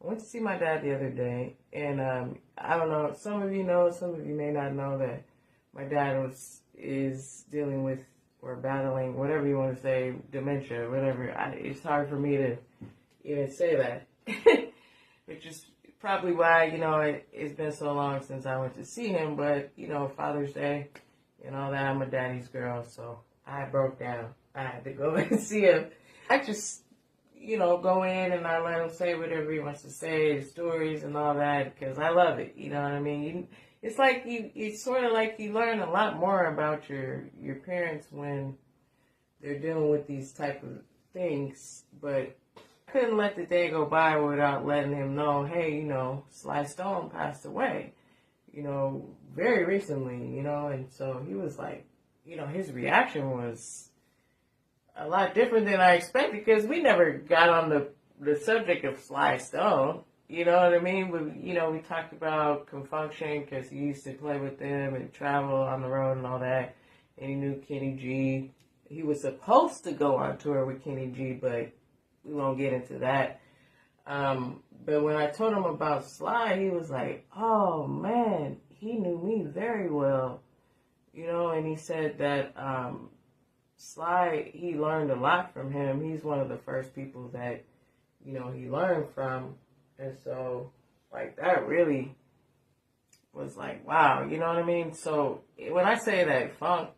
I went to see my dad the other day, and I don't know. Some of you know, some of you may not know that my dad is dealing with or battling whatever you want to say, dementia, whatever. It's hard for me to even say that, which is probably why it's been so long since I went to see him. But Father's Day and all that. I'm a daddy's girl, so I broke down. I had to go and see him. I just go in and I let him say whatever he wants to say, the stories and all that, because I love it. You know what I mean? It's like it's sort of like you learn a lot more about your parents when they're dealing with these type of things. But I couldn't let the day go by without letting him know, hey, Sly Stone passed away, very recently, and so he was like, his reaction was a lot different than I expected, because we never got on the subject of Sly Stone. You know what I mean? We talked about Confunction, because he used to play with them and travel on the road and all that. And he knew Kenny G. He was supposed to go on tour with Kenny G, but we won't get into that. But when I told him about Sly, he was like, oh man, he knew me very well. And he said that Sly, he learned a lot from him. He's one of the first people that, he learned from. And so, like, that really was like, wow, you know what I mean? So, when I say that funk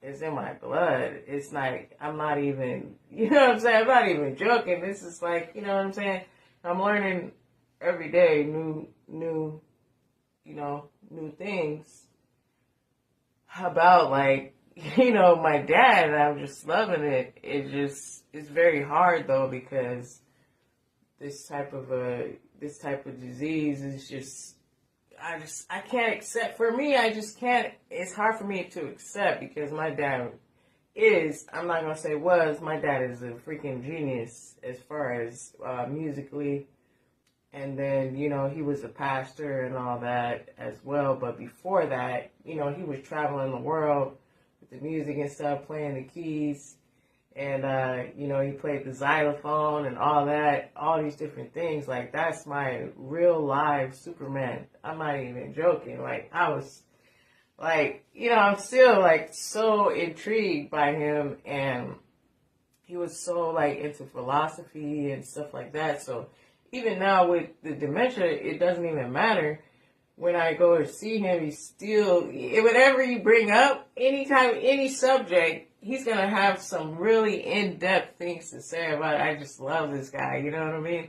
is in my blood, it's like, I'm not even, you know what I'm saying? I'm not even joking. This is like, you know what I'm saying? I'm learning every day new things about, like, my dad, and I'm just loving it. It's very hard, though, because this type of disease is just, I can't accept. For me, I just can't. It's hard for me to accept, because my dad I'm not gonna say was, my dad is a freaking genius as far as musically, and then he was a pastor and all that as well. But before that, he was traveling the world with the music and stuff, playing the keys. And, he played the xylophone and all that, all these different things. Like, that's my real live Superman. I'm not even joking. Like, I was, like, I'm still, like, so intrigued by him. And he was so, like, into philosophy and stuff like that. So, even now with the dementia, it doesn't even matter. When I go to see him, he's still, whenever you bring up any subject, he's going to have some really in-depth things to say about it. I just love this guy, you know what I mean?